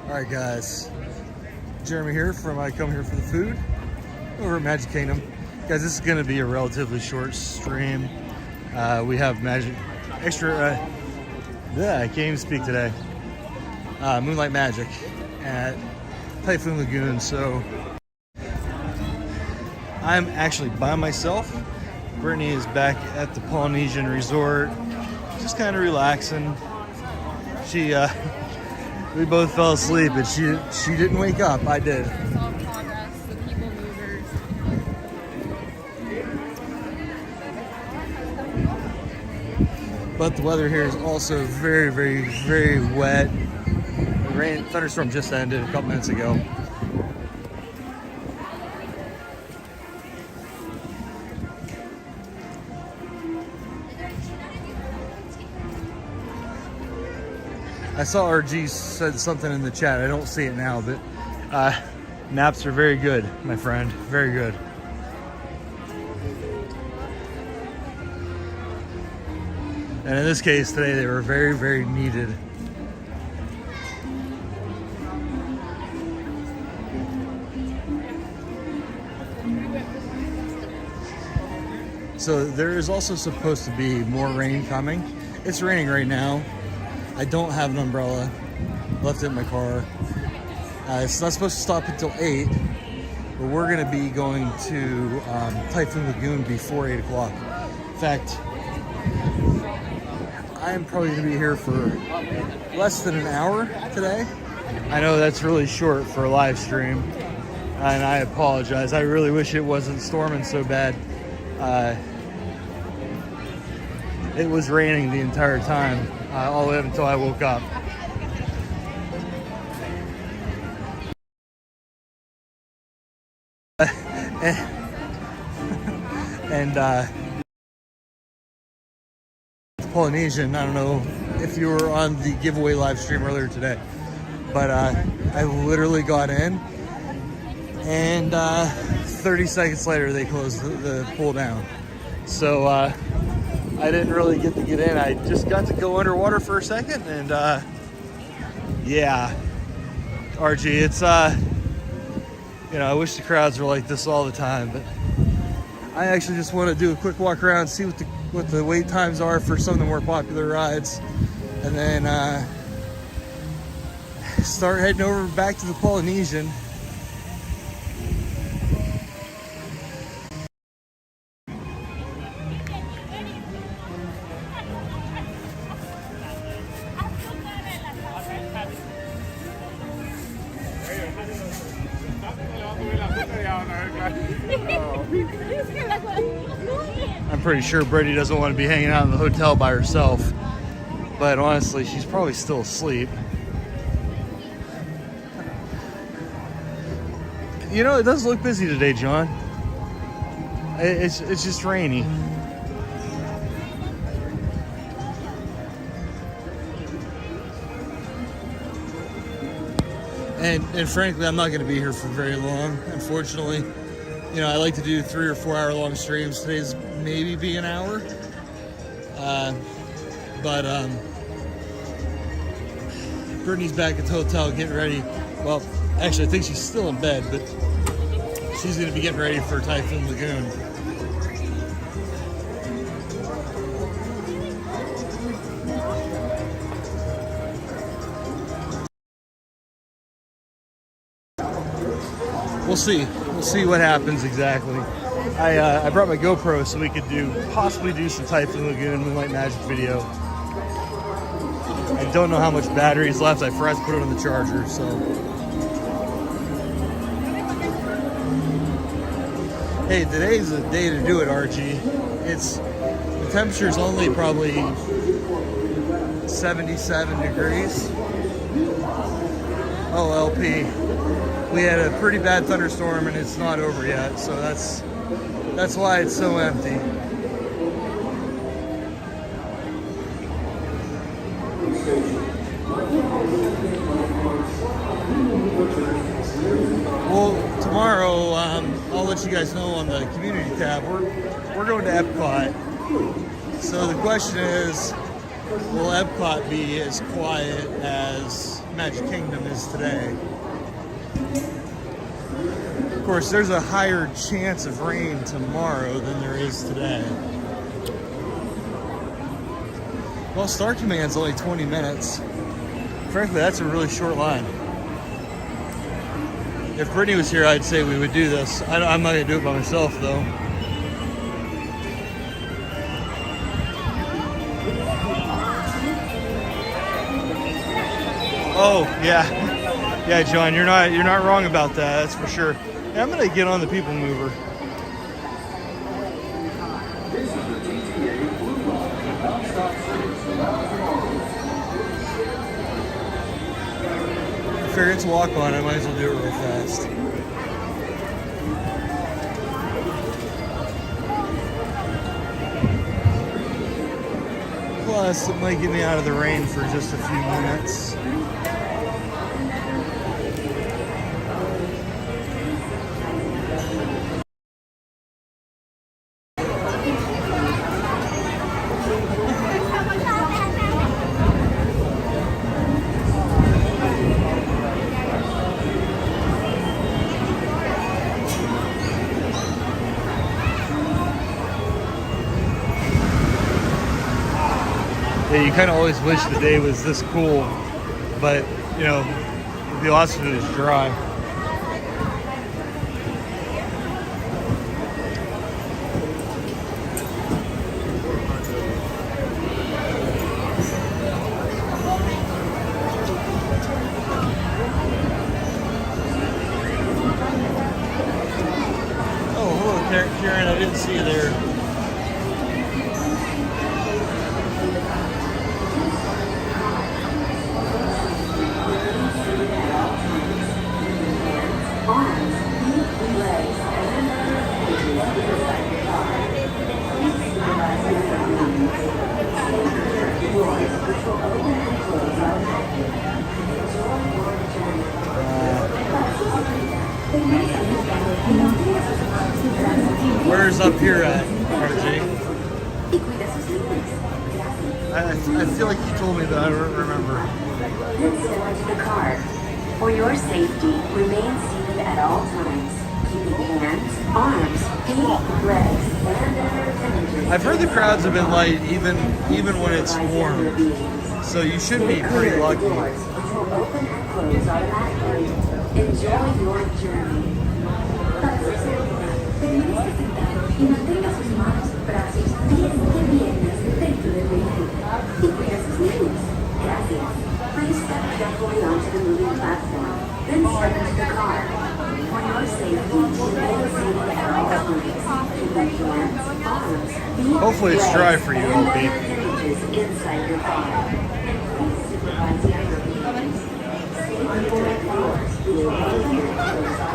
Alright guys, Jeremy here from I Come Here for the Food over at Magic Kingdom. Guys, this is going to be a relatively short stream. We have I can't even speak today. Moonlight Magic at Typhoon Lagoon. So I'm actually by myself. Brittany is back at the Polynesian Resort, just kind of relaxing. We both fell asleep, but she didn't wake up. I did. But the weather here is also very, very, very wet. The thunderstorm just ended a couple minutes ago. I saw RG said something in the chat. I don't see it now, but naps are very good, my friend. Very good. And in this case today, they were very, very needed. So there is also supposed to be more rain coming. It's raining right now. I don't have an umbrella. Left it in my car. It's not supposed to stop until 8, but we're going to be going to Typhoon Lagoon before 8 o'clock. In fact, I am probably going to be here for less than an hour today. I know that's really short for a live stream, and I apologize. I really wish it wasn't storming so bad. It was raining the entire time, all the way up until I woke up. and Polynesian, I don't know if you were on the giveaway live stream earlier today, but I literally got in, and 30 seconds later they closed the pool down. So I didn't really get to get in. I just got to go underwater for a second, and yeah, RG, it's I wish the crowds were like this all the time, but I actually just want to do a quick walk around, see what the wait times are for some of the more popular rides, and then start heading over back to the Polynesian. I'm pretty sure Brittany doesn't want to be hanging out in the hotel by herself, but honestly, she's probably still asleep. You know, it does look busy today, John. It's just rainy. And frankly, I'm not going to be here for very long, unfortunately. You know, I like to do 3 or 4 hour long streams. Today's maybe be an hour. But Brittany's back at the hotel getting ready. Well, actually, I think she's still in bed, but she's going to be getting ready for Typhoon Lagoon. We'll see what happens exactly. I brought my GoPro so we could possibly do some Typhoon Lagoon Moonlight Magic video. I don't know how much battery is left. I forgot to put it on the charger, so. Hey, today's the day to do it, RG. The temperature's only probably 77 degrees. Oh, LP. We had a pretty bad thunderstorm and it's not over yet, so that's why it's so empty. Well, tomorrow I'll let you guys know on the community tab. We're going to Epcot. So the question is, will Epcot be as quiet as Magic Kingdom is today. Of course, there's a higher chance of rain tomorrow than there is today. Well, Star Command's only 20 minutes. Frankly, that's a really short line. If Brittany was here, I'd say we would do this. I'm not going to do it by myself, though. Oh, yeah. Yeah, John, you're not wrong about that, that's for sure. Yeah, I'm going to get on the People Mover. I figure it's a walk on, I might as well do it real fast. Plus, it might get me out of the rain for just a few minutes. Yeah, you kind of always wish the day was this cool, but you know, it'd be awesome if it was dry. Oh, hello, Karen. I didn't see you there. Where's up here at, RJ? I feel like you told me, but I don't remember. Then step into the car. For your safety, remain seated at all times, keeping hands, arms, feet, legs, and other appendages. I've heard the crowds have been light even when it's warm, so you should be pretty lucky. Doors, which will open and close automatically. Enjoy your journey. Y mantenga sus manos, brazos, pies y piernas dentro del vehículo. Y cuida sus niños. Gracias. Please step carefully onto the moving platform. Then step into the car. For your safety, remain seated at all times. Keeping hands, arms, feet, Hopefully it's dry for you, and LB. other appendages inside your car. And please supervise the other vehicles. Stay clear of the doors.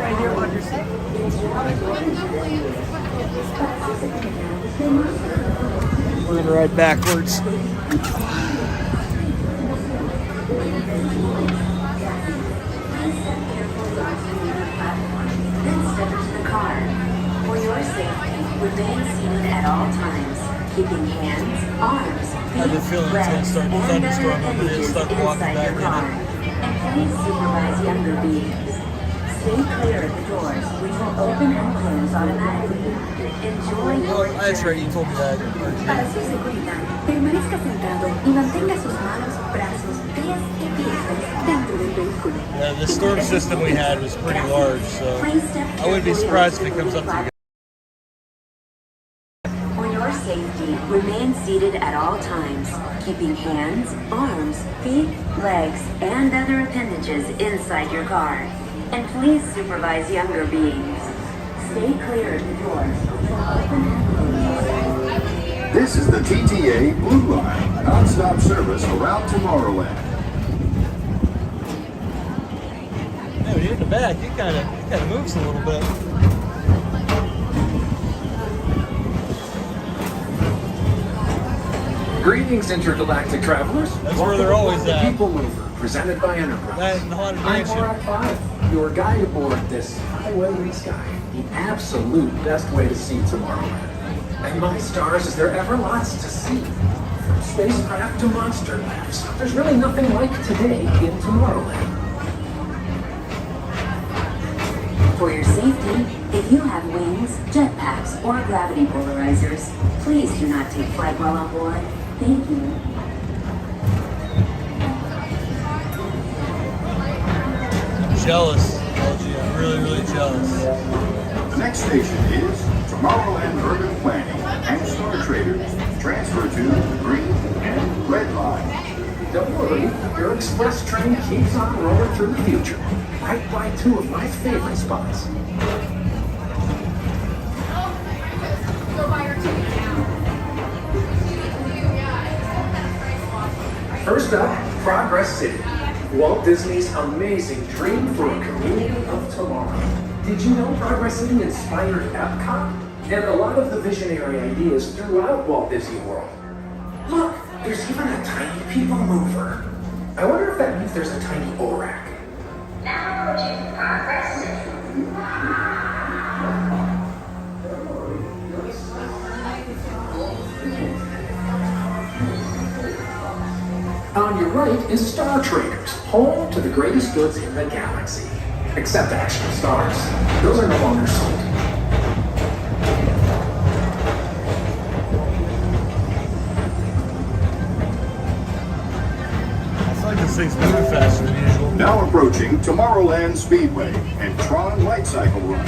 Right here on your seat. We're gonna ride backwards. Then step into the car. For your safety, remain seated at all times, keeping hands, arms, I have a feet, feeling it's gonna legs, start to and thunderstorm. other I'm gonna get appendages stuck walking inside back your in car. it. And please supervise younger beings. Stay clear of the doors, which will open and close automatically. Enjoy your journey. That's right, you told me that. Para su seguridad, permanezca sentado y mantenga sus manos, brazos, pies y piernas dentro del vehículo. Yeah, the storm system we had was pretty large, so I wouldn't be surprised if it comes up to you. For your safety, remain seated at all times, keeping hands, arms, feet, legs, and other appendages inside your car. And please supervise younger beings. Stay clear of the doors. This is the TTA Blue Line, non-stop service around Tomorrowland. Yeah, when you're in the back, it kind of moves a little bit. Greetings, intergalactic travelers. That's where they're always The at. People Mover, presented by Enterprise. That and the Haunted I'm Mansion. Korak 5, your guide aboard this highway in the sky. The absolute best way to see Tomorrowland. And my stars, is there ever lots to see? spacecraft to monster labs. There's really nothing like today in Tomorrowland. For your safety, if you have wings, jetpacks, or gravity polarizers, please do not take flight while on board. Thank you. Jealous, LG. I'm really, really jealous. The next station is Tomorrowland Urban Planning and Star Traders. Transfer to Green and Red Line. Don't worry, your express train keeps on rolling through the future. Right by two of my favorite spots. First up, Progress City. Walt Disney's amazing dream for a community of tomorrow. Did you know Progress City inspired Epcot? And a lot of the visionary ideas throughout Walt Disney World. Look, there's even a tiny people mover. I wonder if that means there's a tiny ORAC. Now approaching Progress City. On your right is Star Traders, home to the greatest goods in the galaxy. Except actual stars. Those are no longer sold. I feel like this thing's moving faster than usual. Now approaching Tomorrowland Speedway and Tron Light Cycle Run.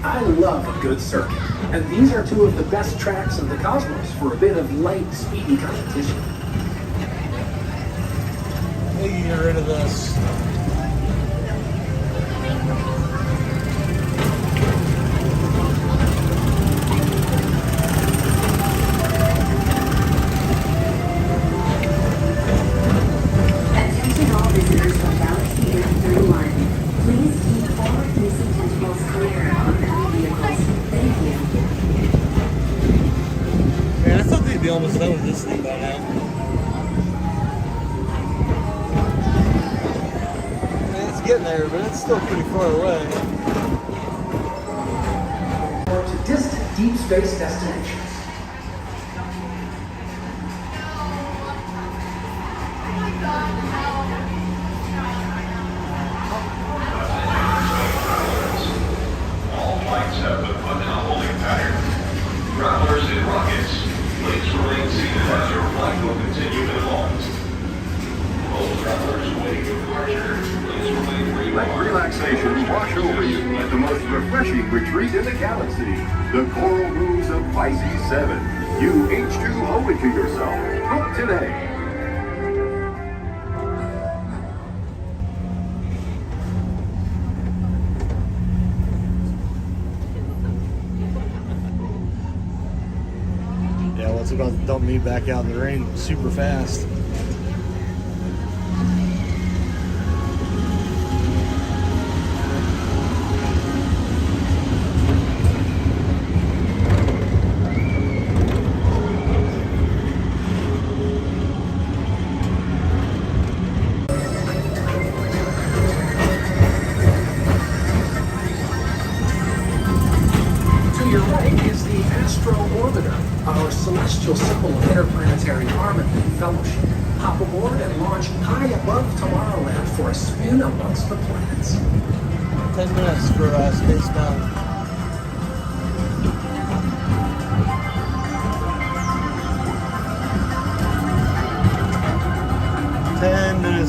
I love a good circuit, and these are two of the best tracks in the cosmos for a bit of light, speedy competition. We can get rid of this. Attention all visitors from Galaxy Air 31. Please keep forward-facing tentacles clear of oncoming vehicles. Thank you. Man, I thought they'd be almost done with this thing by now. Getting there, but it's still pretty far away. Or to distant deep space destinations. All flights have been put in a holding pattern. Travelers in rockets, please remain seated as your flight will continue to launch. All travelers waiting for departure, please remain where you Let are. relaxation wash over you at the most refreshing retreat in the galaxy. The Coral Moves of Pisces 7. You H2 owe it to yourself. Book today. Yeah, well, it's about to dump me back out in the rain super fast. Our celestial symbol of interplanetary harmony and fellowship. Hop aboard and launch high above Tomorrowland for a spin amongst the planets. 10 minutes for Space Mountain.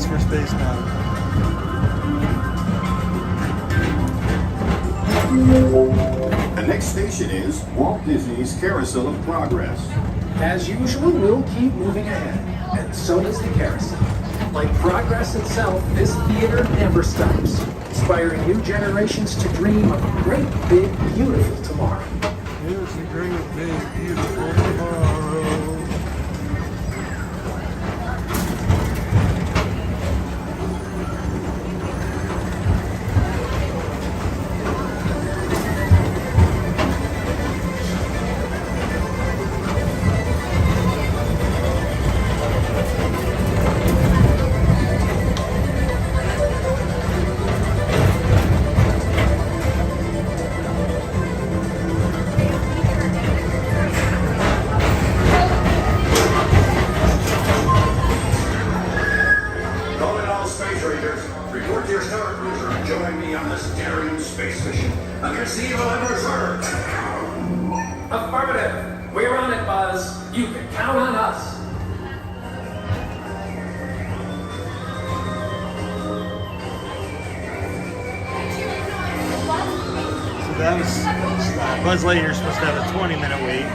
For Space Mountain. The next station is Walt Disney's Carousel of Progress. As usual, we'll keep moving ahead, and so does the carousel. Like progress itself, this theater never stops, inspiring new generations to dream of a great, big, beautiful tomorrow. Here's a great, big, beautiful tomorrow. join me on this daring space mission? A gazebo and reserve. Affirmative. We're on it, Buzz. You can count on us. So that was Buzz Lightyear's supposed to have a 20-minute wait.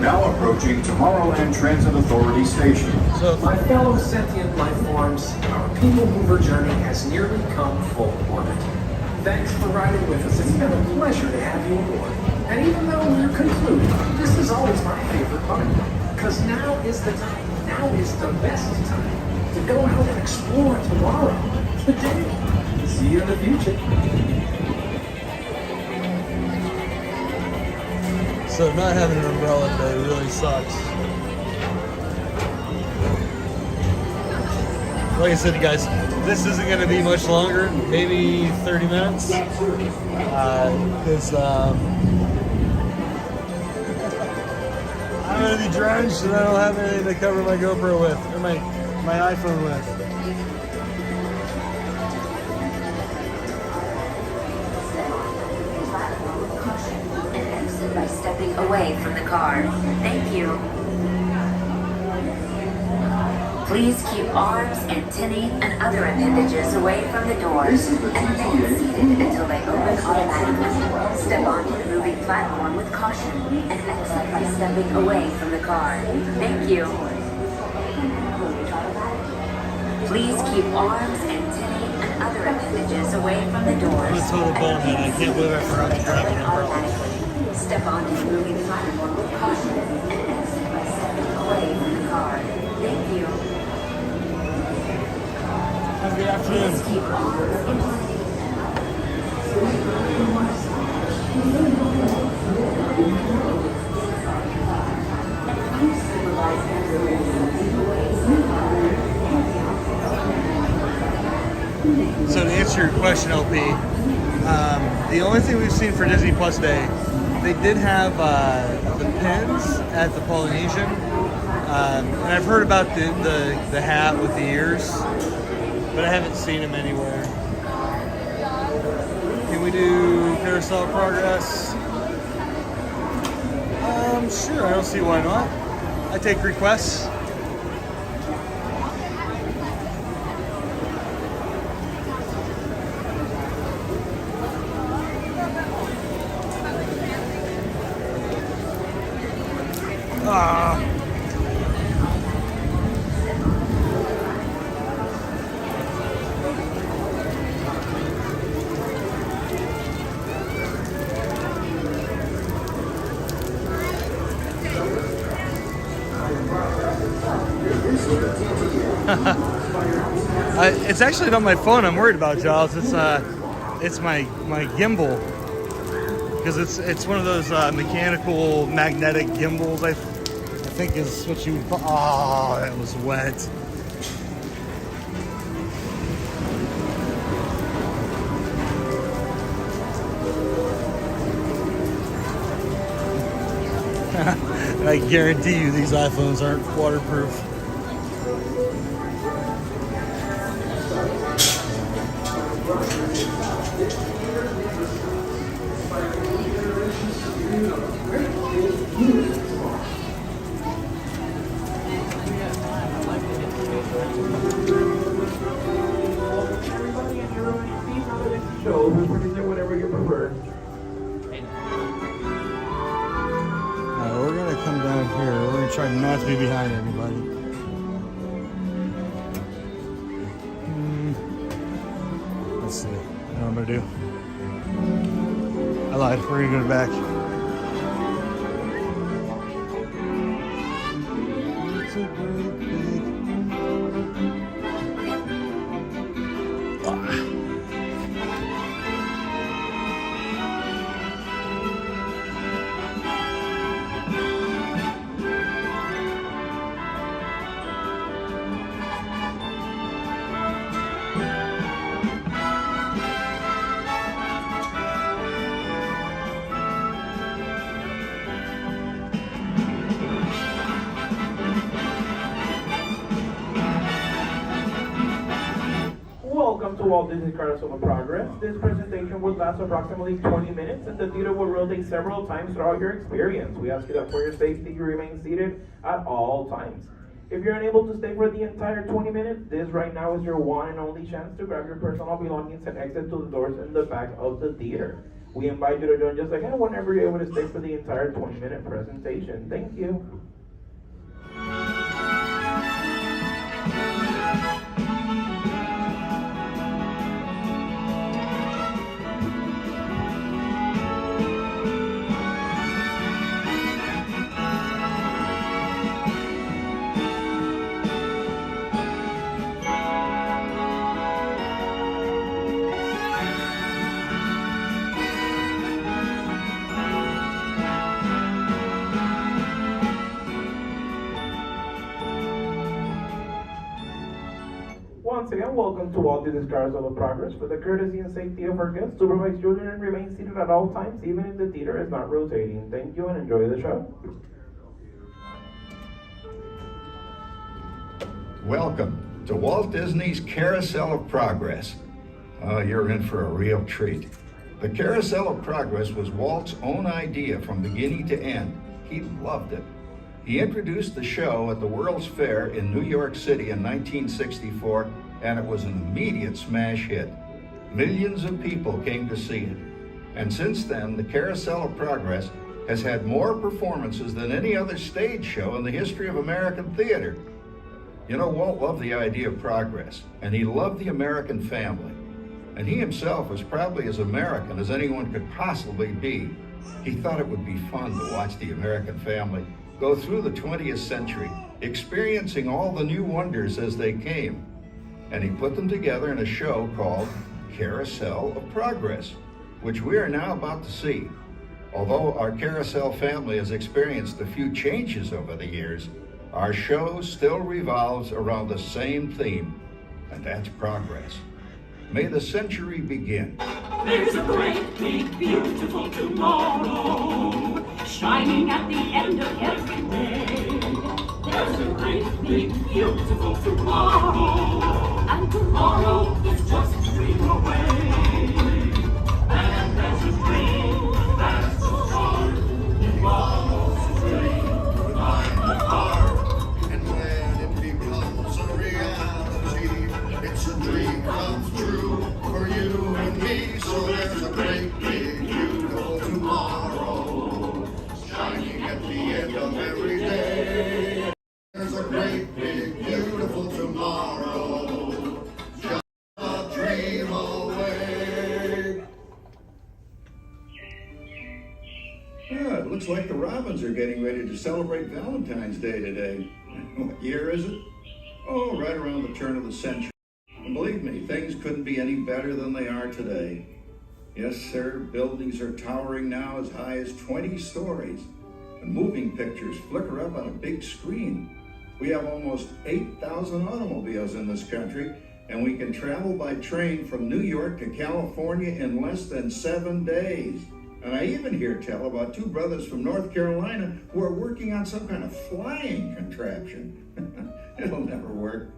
Now approaching Tomorrowland Transit Authority Station. So My fellow sentient life forms, our people mover journey has nearly come full orbit. Thanks for riding with us. It's been a pleasure to have you aboard. And even though we're concluding, this is always my favorite part. Because now is the time, now is the best time to go out and explore tomorrow, today. See you in the future. So not having an umbrella today really sucks. Like I said, guys, this isn't going to be much longer, maybe 30 minutes. Because I'm going to be drenched and I don't have anything to cover my GoPro with, or my iPhone with. By stepping away from the car. Thank you. Please keep arms, antennae, and other appendages away from the doors and remain seated until they open automatically. Step onto the moving platform with caution and exit by stepping away from the car. Thank you. Please keep arms, antennae, and other appendages away from the doors. I'm a total bonehead. I can't believe I forgot to grab an umbrella. Step onto the moving platform with caution and exit by stepping away from the car. Thank you. Have a good afternoon. Keep arms, So to answer your question, LP, the only thing we've seen for Disney Plus Day, they did have the pins at the Polynesian, and I've heard about the hat with the ears, but I haven't seen them anywhere. Can we do Carousel Progress? Sure, I don't see why not. I take requests. It's actually not my phone I'm worried about, Giles. It's my gimbal, because it's one of those mechanical magnetic gimbals. I think is what you would call. Oh, that was wet. I guarantee you these iPhones aren't waterproof. Whatever you prefer. We're gonna come down here. We're gonna try not to be behind anybody. Let's see. I know what I'm gonna do. I lied. We're gonna go back. It's a great big. to Walt Disney Carousel of Progress. This presentation will last approximately 20 minutes and the theater will rotate several times throughout your experience. We ask you that for your safety, you remain seated at all times. If you're unable to stay for the entire 20 minutes, this right now is your one and only chance to grab your personal belongings and exit to the doors in the back of the theater. We invite you to join us again whenever you're able to stay for the entire 20-minute presentation. Thank you. Once again, welcome to Walt Disney Carousel of Progress. For the courtesy and safety of our guests, supervise children and remain seated at all times, even if the theater is not rotating. Thank you and enjoy the show. Welcome to Walt Disney's Carousel of Progress. You're in for a real treat. The Carousel of Progress was Walt's own idea from beginning to end. He loved it. He introduced the show at the World's Fair in New York City in 1964, and it was an immediate smash hit. Millions of people came to see it. And since then, the Carousel of Progress has had more performances than any other stage show in the history of American theater. You know, Walt loved the idea of progress, and he loved the American family. And he himself was probably as American as anyone could possibly be. He thought it would be fun to watch the American family go through the 20th century, experiencing all the new wonders as they came. And he put them together in a show called Carousel of Progress, which we are now about to see. Although our Carousel family has experienced a few changes over the years, our show still revolves around the same theme, and that's progress. May the century begin. There's a great, big, beautiful tomorrow, shining at the end of every day. There's a great, big, beautiful tomorrow, and tomorrow is just a dream away. And there's a dream that's so far, tomorrow's dream behind the car. And when it becomes a reality, it's a dream comes true for you and me. So there's a great, big, beautiful tomorrow, shining at the end of every day. There's a great, big, beautiful tomorrow, just a dream away. It looks like the Robins are getting ready to celebrate Valentine's Day today. What year is it? Oh, right around the turn of the century. And believe me, things couldn't be any better than they are today. Yes, sir, buildings are towering now as high as 20 stories, and moving pictures flicker up on a big screen. We have almost 8,000 automobiles in this country, and we can travel by train from New York to California in less than 7 days. And I even hear tell about two brothers from North Carolina who are working on some kind of flying contraption. It'll never work.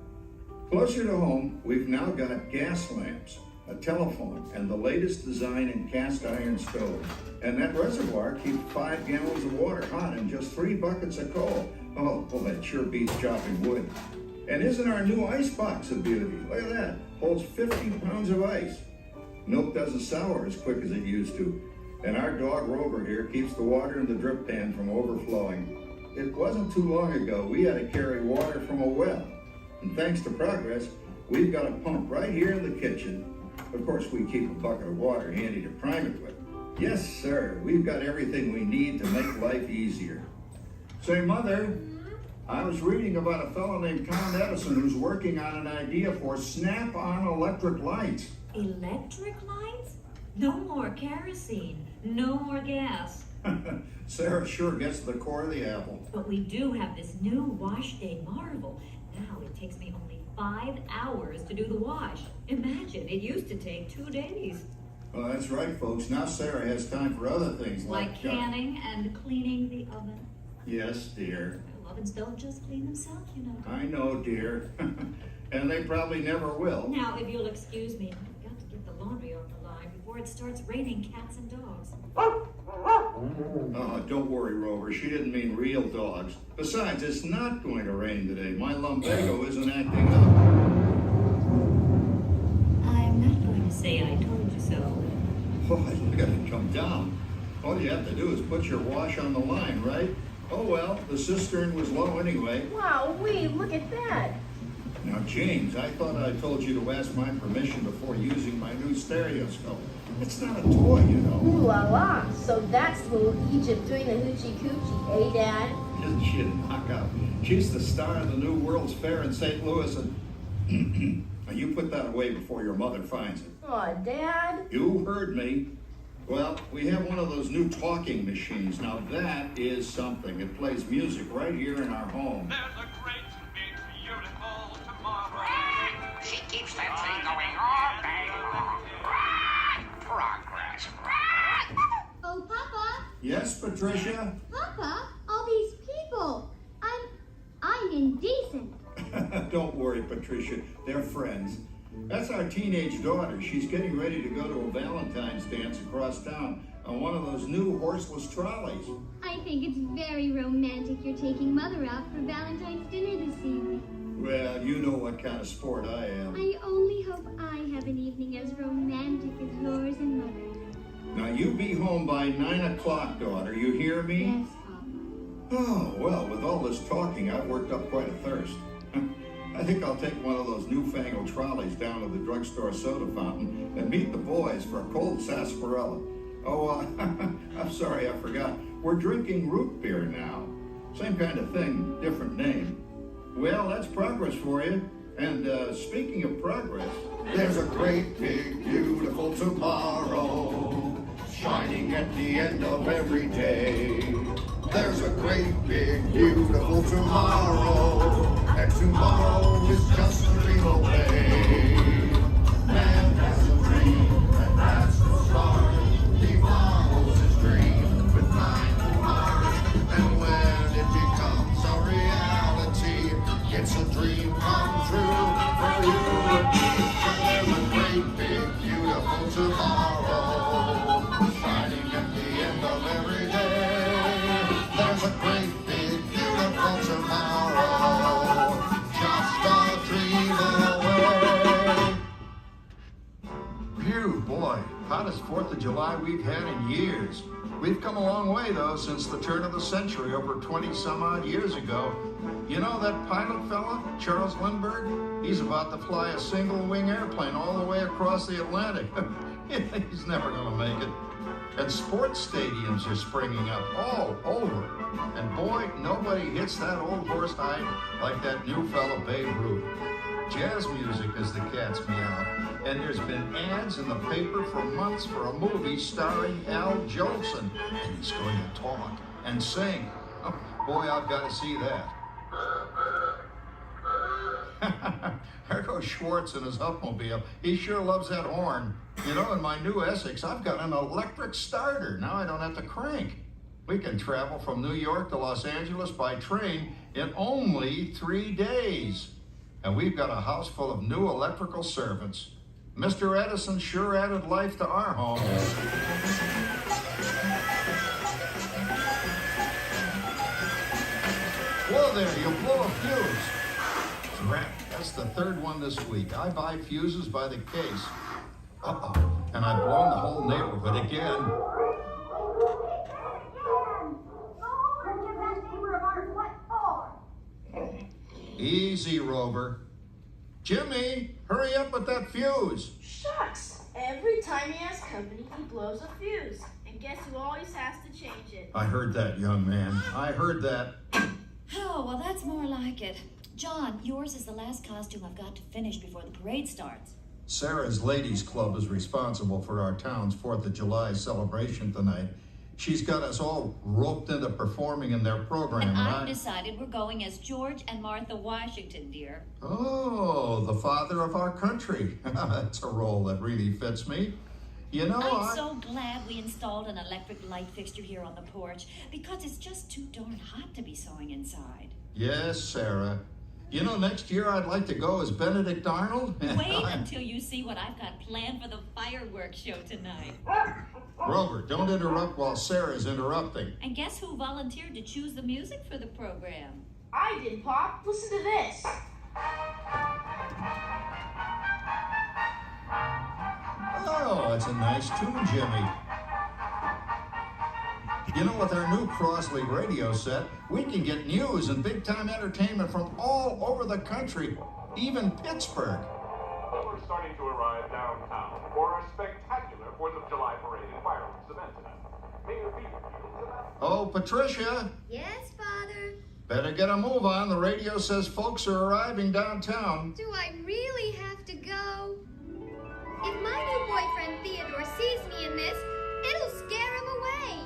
Closer to home, we've now got gas lamps, a telephone, and the latest design in cast iron stoves. And that reservoir keeps 5 gallons of water hot in just 3 buckets of coal. Oh, well, that sure beats chopping wood. And isn't our new ice box a beauty? Look at that, holds 50 pounds of ice. Milk doesn't sour as quick as it used to. And our dog Rover here keeps the water in the drip pan from overflowing. It wasn't too long ago we had to carry water from a well. And thanks to progress, we've got a pump right here in the kitchen. Of course, we keep a bucket of water handy to prime it with. Yes, sir, we've got everything we need to make life easier. Say, Mother, I was reading about a fellow named Tom Edison who's working on an idea for snap-on electric lights. Electric lights? No more kerosene, no more gas. Sarah sure gets the core of the apple. But we do have this new wash day marvel. Now it takes me only 5 hours to do the wash. Imagine, it used to take 2 days. Well, that's right, folks. Now Sarah has time for other things Like canning and cleaning the oven. Yes, dear. Well, ovens don't just clean themselves, you know. I know, dear. And they probably never will. Now, if you'll excuse me, I've got to get the laundry off the line before it starts raining cats and dogs. Oh, don't worry, Rover. She didn't mean real dogs. Besides, it's not going to rain today. My lumbago isn't acting up. I'm not going to say I told you so. Oh, look at it come down. All you have to do is put your wash on the line, right? Oh, well, the cistern was low anyway. Wow, look at that. Now, James, I thought I told you to ask my permission before using my new stereoscope. It's not a toy, you know. Ooh la la. So that's little Egypt doing the hoochie coochie, eh, Dad? Isn't she a knockout? She's the star of the new World's Fair in St. Louis, and now you put that away before your mother finds it. Aw, Dad. You heard me. Well, we have one of those new talking machines. Now that is something. It plays music right here in our home. There's a great, big, beautiful tomorrow. She keeps that thing going all day long. Progress. Oh, Papa. Yes, Patricia? Papa, all these people. I'm indecent. Don't worry, Patricia. They're friends. That's our teenage daughter. She's getting ready to go to a Valentine's dance across town on one of those new horseless trolleys. I think it's very romantic you're taking Mother out for Valentine's dinner this evening. Well, you know what kind of sport I am. I only hope I have an evening as romantic as yours and Mother's. Now, you be home by 9 o'clock, daughter. You hear me? Yes, Papa. Oh, well, with all this talking, I've worked up quite a thirst. I think I'll take one of those newfangled trolleys down to the drugstore soda fountain and meet the boys for a cold sarsaparilla. Oh, I'm sorry, I forgot. We're drinking root beer now. Same kind of thing, different name. Well, that's progress for you. And speaking of progress, There's a great, big, beautiful tomorrow, shining at the end of every day. There's a great, big, beautiful tomorrow, and tomorrow is just a dream away. Man has a dream, and that's the start. He follows his dream with mind and heart, and when it becomes a reality, it's a dream come true for you and me. There's a great, big, beautiful tomorrow, shining at the end of every day. There's a great, big, beautiful tomorrow, just a dream away. phew, boy, hottest 4th of July we've had in years. We've come a long way, though, since the turn of the century, over 20-some-odd years ago. You know that pilot fella, Charles Lindbergh? He's about to fly a single-wing airplane all the way across the Atlantic. He's never gonna make it. And sports stadiums are springing up all over. And boy, nobody hits that old horse hide like that new fella Babe Ruth. Jazz music is the cat's meow. And there's been ads in the paper for months for a movie starring Al Jolson. And he's going to talk and sing. Oh, boy, I've got to see that. There goes Schwartz in his Huffmobile. He sure loves that horn. You know, in my new Essex, I've got an electric starter. Now I don't have to crank. We can travel from New York to Los Angeles by train in only 3 days. And we've got a house full of new electrical servants. Mr. Edison sure added life to our home. Whoa there, you blow a fuse. Drat, that's the 3rd one this week. I buy fuses by the case. Uh-oh, and I've blown the whole neighborhood again. Easy, Rover. Jimmy, hurry up with that fuse. Shucks. Every time he has company, he blows a fuse. And guess who always has to change it? I heard that, young man. I heard that. Oh, well, that's more like it. John, yours is the last costume I've got to finish before the parade starts. Sarah's Ladies Club is responsible for our town's 4th of July celebration tonight. She's got us all roped into performing in their program. And I've decided we're going as George and Martha Washington, dear. Oh, the father of our country. That's a role that really fits me. You know, I'm so glad we installed an electric light fixture here on the porch because it's just too darn hot to be sewing inside. Yes, Sarah. You know, next year I'd like to go as Benedict Arnold. Wait until you see what I've got planned for the fireworks show tonight. Rover, don't interrupt while Sarah's interrupting. And guess who volunteered to choose the music for the program? I did, Pop. Listen to this. Oh, that's a nice tune, Jimmy. You know, with our new Crossley radio set, we can get news and big-time entertainment from all over the country, even Pittsburgh. We're starting to arrive downtown for a spectacular 4th of July parade and fireworks event tonight. Mayor Peter is about... Oh, Patricia, Yes, Father. better get a move on. The radio says folks are arriving downtown. Do I really have to go? If my new boyfriend Theodore sees me in this, it'll scare him away.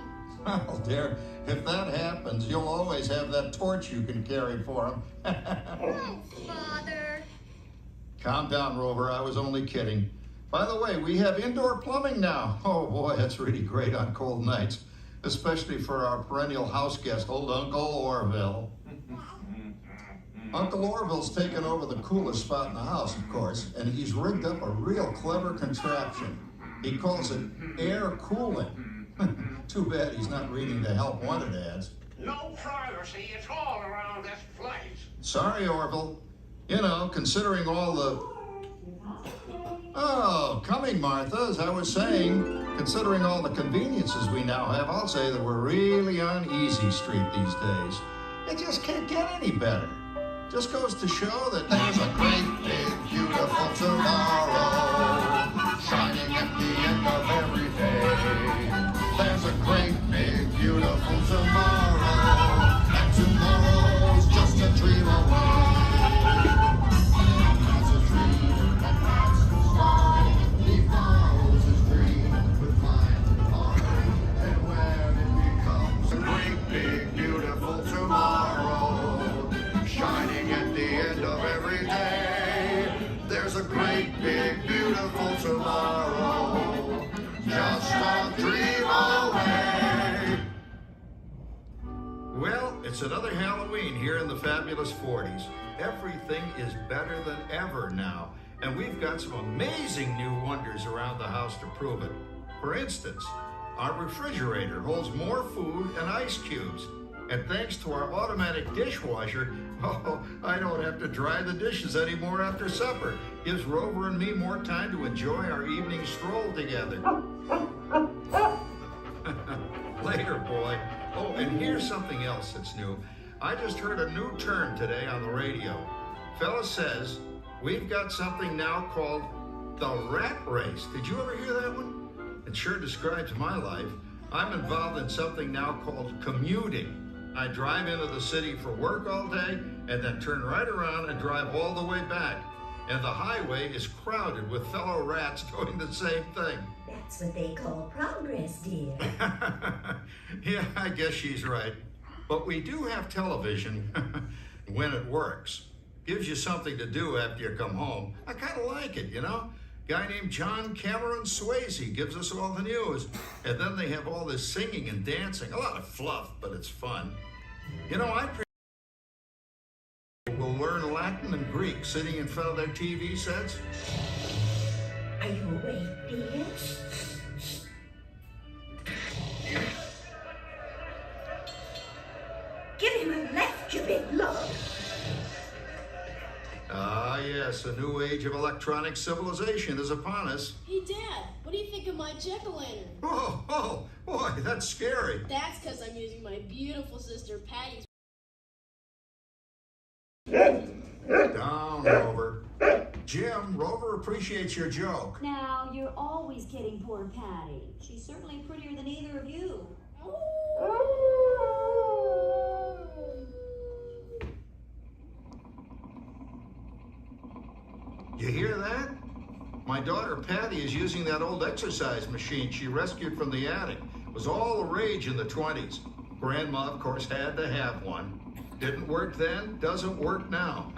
Well, dear, if that happens, you'll always have that torch you can carry for him. Oh, Father. Calm down, Rover. I was only kidding. By the way, we have indoor plumbing now. Oh, boy, that's really great on cold nights, especially for our perennial house guest, old Uncle Orville. Uncle Orville's taken over the coolest spot in the house, of course, and he's rigged up a real clever contraption. He calls it air cooling. Too bad he's not reading the help wanted ads. No privacy at all around this place. Sorry, Orville. You know, considering all the... Oh, coming, Martha, as I was saying, considering all the conveniences we now have, I'll say that we're really on easy street these days. It just can't get any better. Just goes to show that There's a great, big, beautiful tomorrow shining at the end of every day. There's a great, big, beautiful tomorrow, and tomorrow's just a dream away. It's a dream that has to start. He follows his dream with mind and heart, and when it becomes a great, big, beautiful tomorrow, shining at the end of every day, there's a great, big, beautiful tomorrow, just a dream away. Well, it's another Halloween here in the fabulous 40s. Everything is better than ever now, and we've got some amazing new wonders around the house to prove it. For instance, our refrigerator holds more food and ice cubes. And thanks to our automatic dishwasher, oh, I don't have to dry the dishes anymore after supper. Gives Rover and me more time to enjoy our evening stroll together. Later, boy. Oh, and here's something else that's new. I just heard a new term today on the radio. Fella says we've got something now called the rat race. Did you ever hear that one? It sure describes my life. I'm involved in something now called commuting. I drive into the city for work all day and then turn right around and drive all the way back. And the highway is crowded with fellow rats doing the same thing. That's what they call progress, dear. Yeah, I guess she's right. But we do have television when it works. Gives you something to do after you come home. I kind of like it, you know? Guy named John Cameron Swayze gives us all the news. And then they have all this singing and dancing. A lot of fluff, but it's fun. You know, I will learn Latin and Greek sitting in front of their TV sets. Are you awake, dear? Give him a left, you big lug. Ah, yes, a new age of electronic civilization is upon us. Hey, Dad, what do you think of my jack-o'-lantern? Oh, boy, that's scary. That's because I'm using my beautiful sister Patty's. Down, Rover. Jim, Rover appreciates your joke. Now, you're always kidding poor Patty. She's certainly prettier than either of you. You hear that? My daughter Patty is using that old exercise machine she rescued from the attic. It was all the rage in the 20s. Grandma, of course, had to have one. Didn't work then, doesn't work now.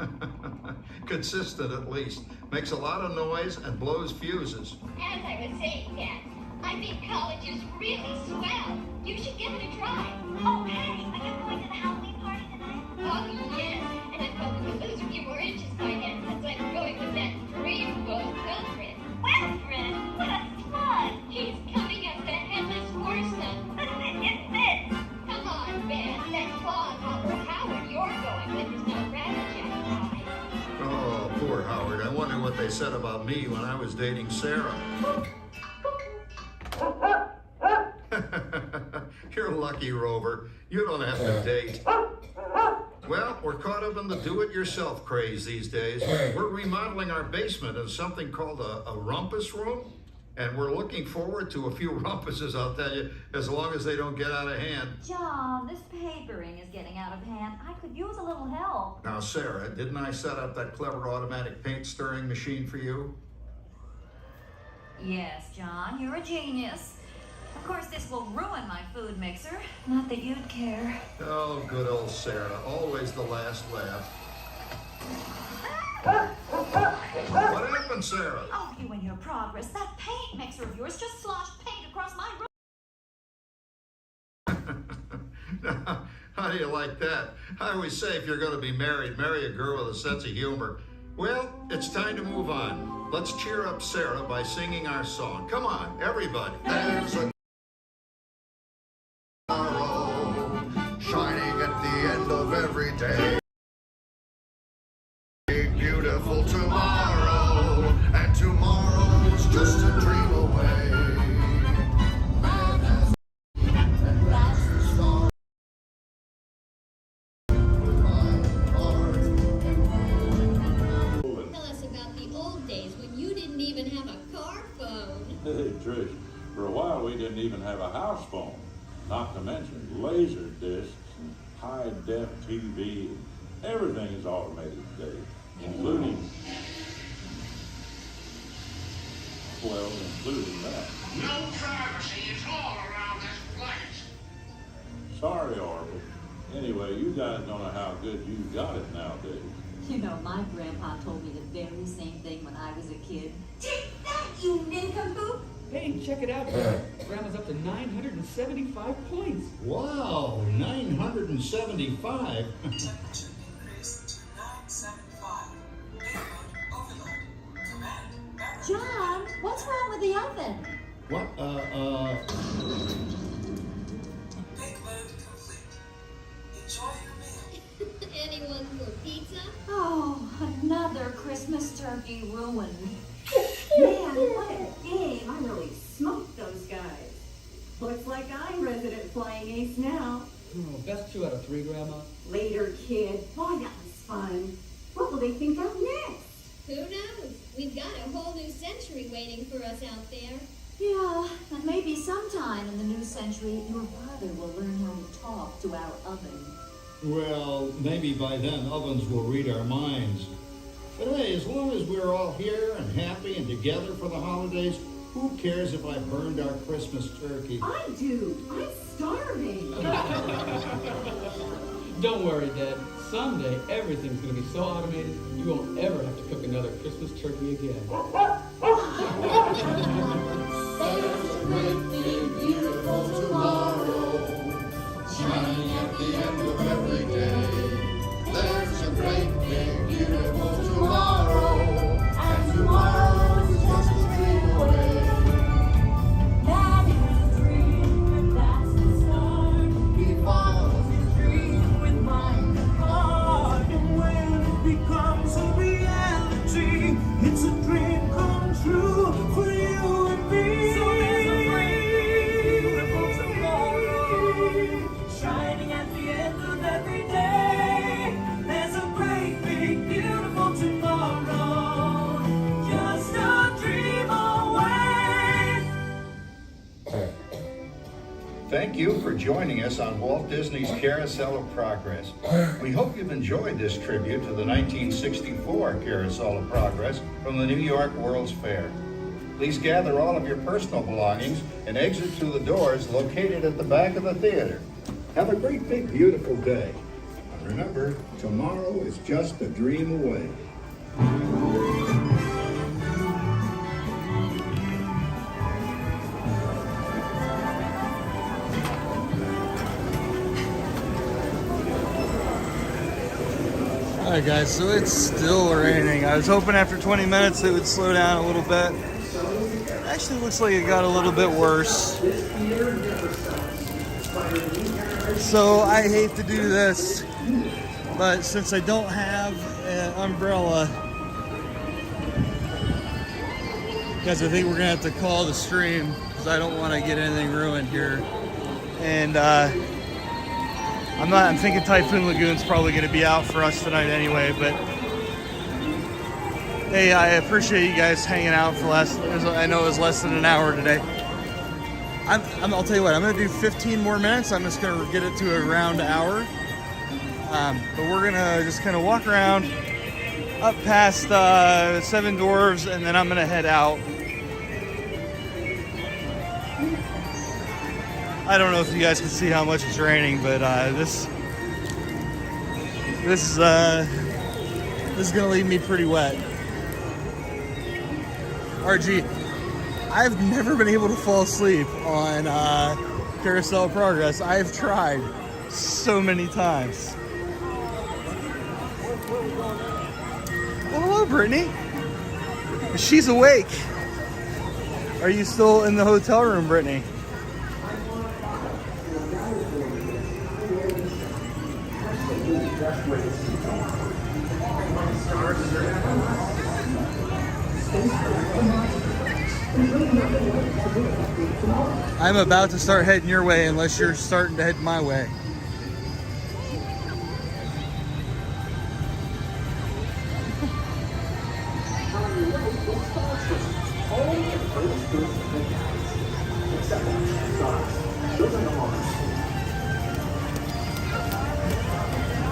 Consistent, at least. Makes a lot of noise and blows fuses. As I was saying, Dad, I think college is really swell. You should give it a try. Oh, Patty, are you going to the Halloween party tonight? Oh, yes. And I'm going to lose you what they said about me when I was dating Sarah. You're lucky, Rover. You don't have to date. Well, we're caught up in the do-it-yourself craze these days. We're remodeling our basement in something called a rumpus room, and we're looking forward to a few rumpuses, I'll tell you, as long as they don't get out of hand. John, this papering is getting out of hand. I could use a little help. Now, Sarah, didn't I set up that clever automatic paint stirring machine for you? Yes, John, you're a genius. Of course, this will ruin my food mixer. Not that you'd care. Oh, good old Sarah. Always the last laugh. What happened, Sarah? Oh, you and your progress. That paint mixer of yours just sloshed paint across my room. How do you like that? I always say if you're going to be married, marry a girl with a sense of humor. Well, it's time to move on. Let's cheer up Sarah by singing our song. Come on, everybody. There's a tomorrow shining at the end of every day. Big, beautiful tomorrow, and tomorrow's just a dream away. Man has and that's the star. Tell us about the old days when you didn't even have a car phone. Hey, Trish, for a while we didn't even have a house phone. Not to mention laser discs and high-def TV. Everything is automated today, including that. No privacy at all around this place. Sorry, Orville. Anyway, you guys don't know how good you got it nowadays. You know, my grandpa told me the very same thing when I was a kid. Take that, you nincompoop! Hey, check it out. Grandma's up to 975 points. Wow, 975? John, what's wrong with the oven? What, Anyone for pizza? Oh, another Christmas turkey ruined. Man, what a game. I really smoked those guys. Looks like I'm resident flying ace now. Oh, best 2 out of 3, Grandma. Later, kid. Boy, that was fun. What will they think of next? Who knows? We've got a whole new century waiting for us out there. Yeah, and maybe sometime in the new century, your father will learn how to talk to our oven. Well, maybe by then ovens will read our minds. But hey, as long as we're all here and happy and together for the holidays, who cares if I burned our Christmas turkey? I do. I'm starving. Don't worry, Dad. Someday, everything's going to be so automated, you won't ever have to cook another Christmas turkey again. There's a great big beautiful tomorrow shining at the end of every day. There's a great big beautiful tomorrow, and tomorrow's just a dream away. That is a dream, and that's the start. He follows his dream With my heart, and when it becomes a reality, it's a dream come true for you and me. So there's a great, beautiful tomorrow shining at the end of every day. There's a great, big, beautiful tomorrow, just a dream away. Thank you for joining us on Walt Disney's Carousel of Progress. We hope you've enjoyed this tribute to the 1964 Carousel of Progress from the New York World's Fair. Please gather all of your personal belongings and exit through the doors located at the back of the theater. Have a great big beautiful day. And remember, tomorrow is just a dream away. Alright guys, so it's still raining. I was hoping after 20 minutes it would slow down a little bit. Actually looks like it got a little bit worse. So I hate to do this, but since I don't have an umbrella, Guys, I think we're gonna have to call the stream because I don't want to get anything ruined here. And I'm thinking Typhoon Lagoon's probably gonna be out for us tonight anyway. But hey, I appreciate you guys hanging out for I know it was less than an hour today. I'll tell you what, I'm gonna do 15 more minutes. I'm just gonna get it to around an hour. But we're gonna just kind of walk around up past Seven Dwarfs, and then I'm gonna head out. I don't know if you guys can see how much it's raining, but this is gonna leave me pretty wet. RG, I've never been able to fall asleep on Carousel Progress. I've tried so many times. Well, hello, Brittany. She's awake. Are you still in the hotel room, Brittany? I'm about to start heading your way unless you're starting to head my way.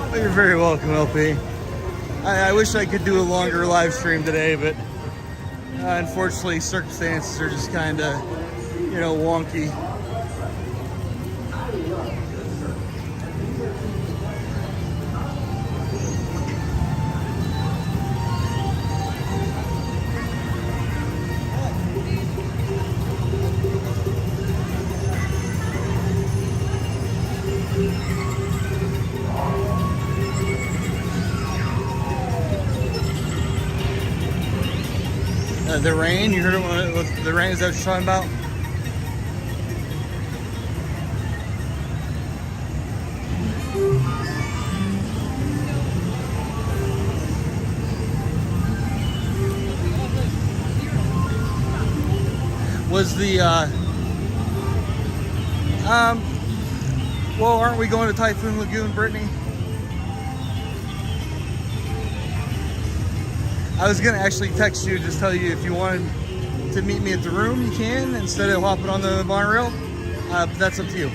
Oh, you're very welcome, LP. I wish I could do a longer live stream today, but unfortunately circumstances are just kind of, wonky. The rain, you heard it, the rain, is that what you're talking about? Was the, well, aren't we going to Typhoon Lagoon, Brittany? I was gonna actually text you, just tell you if you wanted to meet me at the room, you can, instead of hopping on the monorail, but that's up to you.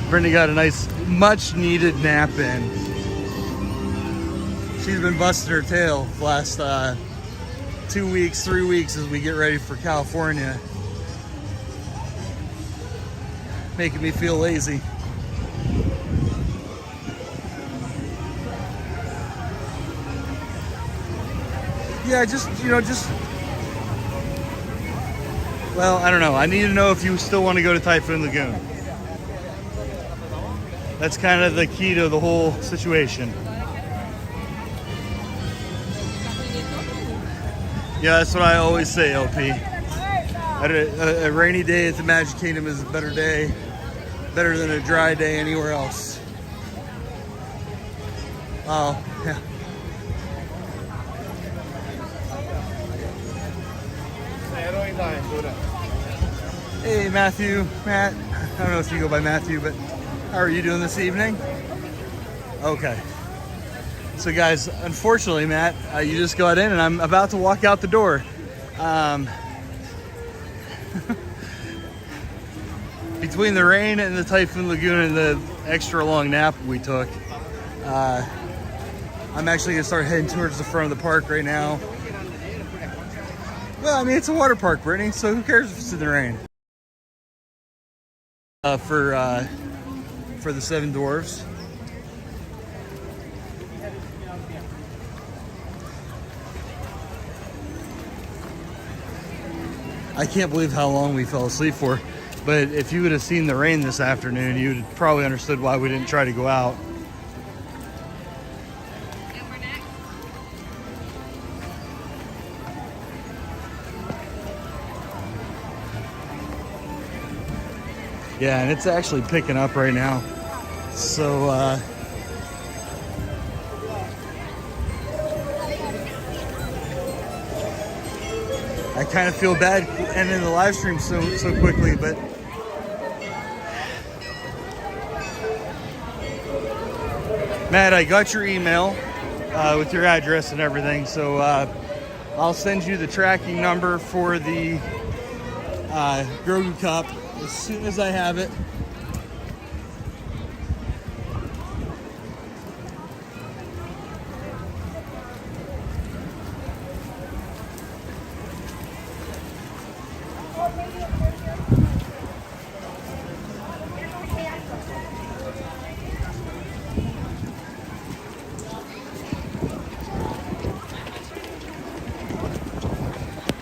Brittany got a nice, much needed nap in. She's been busting her tail the last 2 weeks, 3 weeks as we get ready for California. Making me feel lazy. Yeah, well, I don't know. I need to know if you still want to go to Typhoon Lagoon. That's kind of the key to the whole situation. Yeah, that's what I always say, LP. A rainy day at the Magic Kingdom is a better day, better than a dry day anywhere else. Oh, yeah. Hey, Matthew, Matt. I don't know if you go by Matthew, but how are you doing this evening? Okay. So guys, unfortunately, Matt, you just got in and I'm about to walk out the door. Between the rain and the Typhoon Lagoon and the extra long nap we took, I'm actually gonna start heading towards the front of the park right now. Well, I mean, it's a water park, Brittany, so who cares if it's in the rain? For the Seven Dwarfs. I can't believe how long we fell asleep for, but if you would have seen the rain this afternoon, you would have probably understood why we didn't try to go out. Yeah, and it's actually picking up right now. So, I kind of feel bad ending the live stream so quickly, but Matt, I got your email with your address and everything, so I'll send you the tracking number for the Grogu Cup as soon as I have it.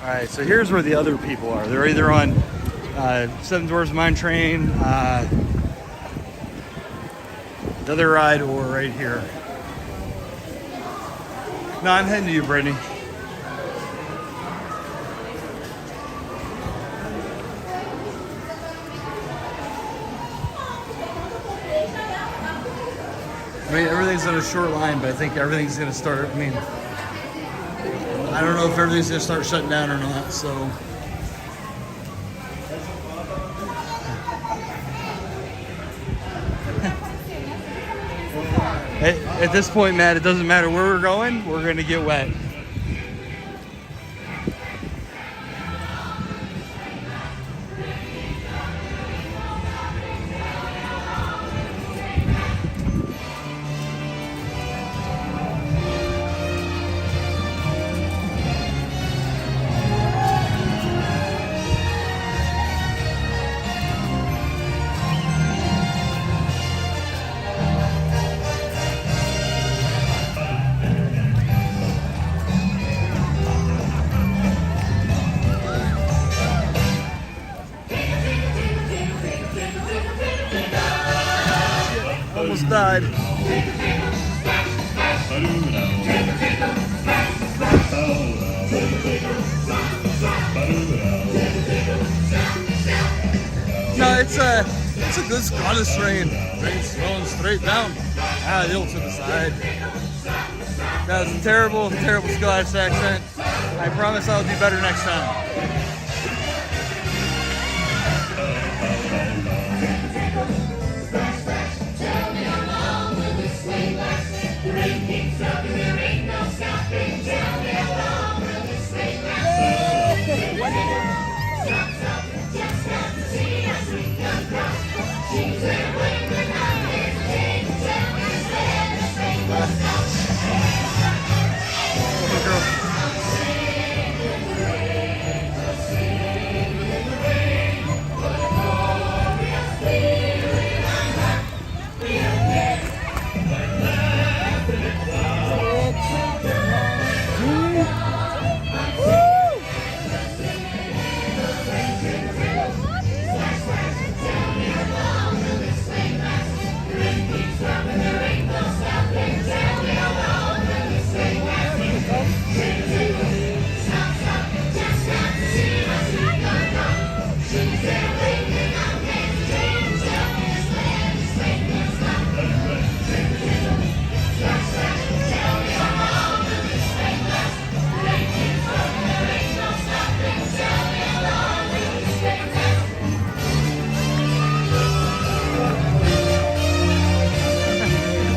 All right, so here's where the other people are. They're either on Seven Dwarfs Mine Train, the other ride, or right here. No, I'm heading to you, Brittany. I mean, everything's on a short line, but I think everything's going to start, I mean, I don't know if everything's going to start shutting down or not, so. At this point, Matt, it doesn't matter where we're going to get wet. Almost died. No, it's a good Scottish train. Train's rolling straight down. Ah, the to the side. That was a terrible Scottish accent. I promise I'll do better next time.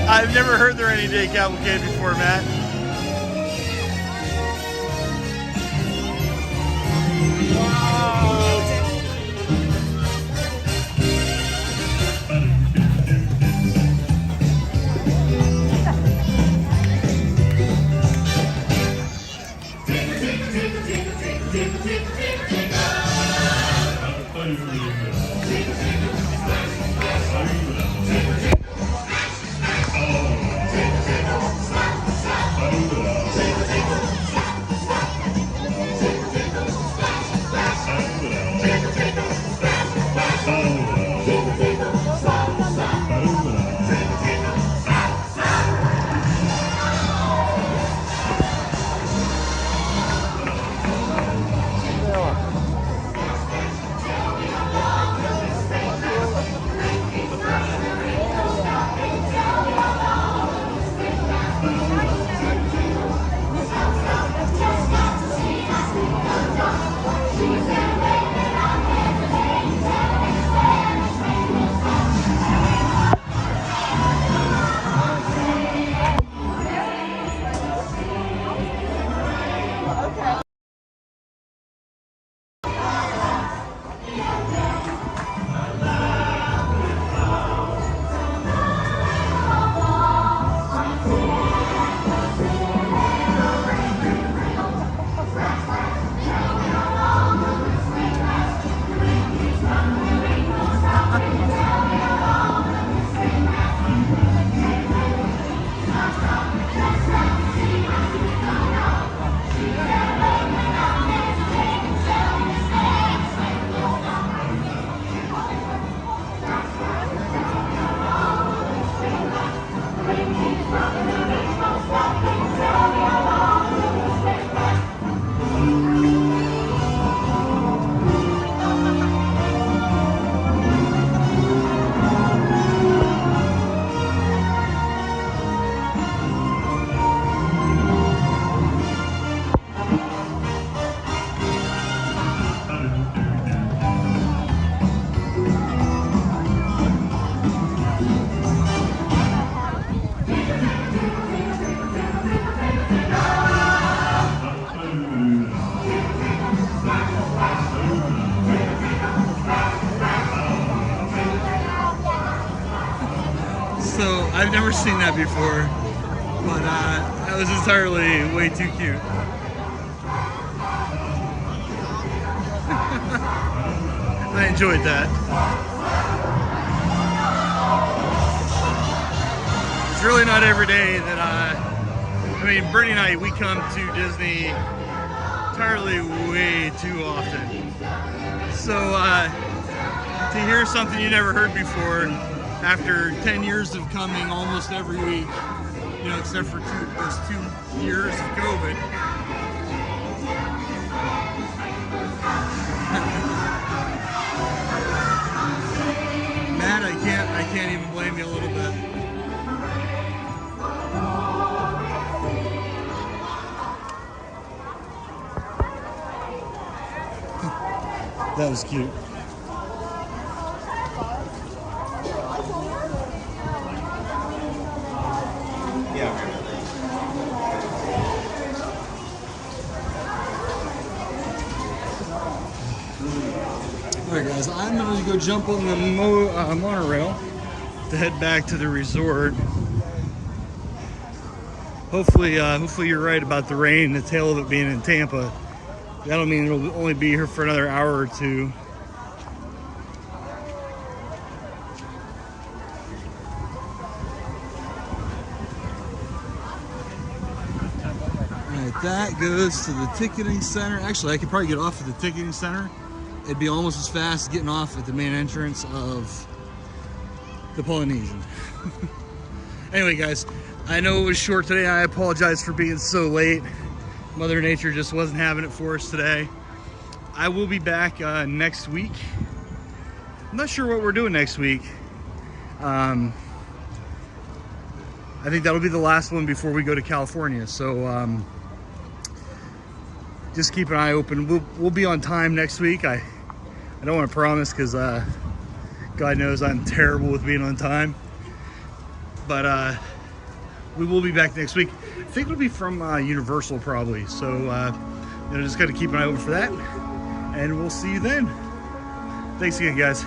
I've never heard the rainy day cavalcade before, Matt. So I've never seen that before, but that was entirely way too cute. I enjoyed that. It's really not every day that I mean, Brittany and I, we come to Disney entirely way too often. So to hear something you never heard before after 10 years of coming almost every week, you know, except for those 2 years of COVID. Matt, I can't even blame you a little bit. That was cute. Alright guys, I'm going to go jump on the monorail to head back to the resort. Hopefully you're right about the rain, the tail of it being in Tampa. That'll mean it'll only be here for another hour or two. Alright, that goes to the ticketing center. Actually, I could probably get off at the ticketing center. It'd be almost as fast as getting off at the main entrance of the Polynesian. Anyway, guys, I know it was short today. I apologize for being so late. Mother Nature just wasn't having it for us today. I will be back next week. I'm not sure what we're doing next week. I think that'll be the last one before we go to California. So just keep an eye open. We'll be on time next week. I don't want to promise because God knows I'm terrible with being on time. But we will be back next week. I think it'll be from Universal probably. So you know, just got to keep an eye open for that. And we'll see you then. Thanks again, guys.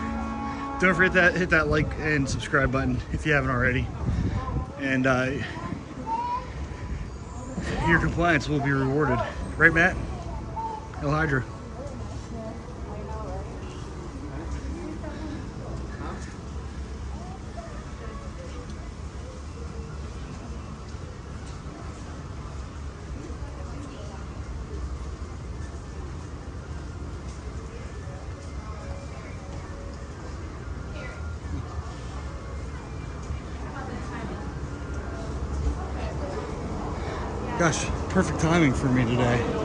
Don't forget that hit that like and subscribe button if you haven't already. And your compliance will be rewarded. Right, Matt? El Hydra. Gosh, perfect timing for me today.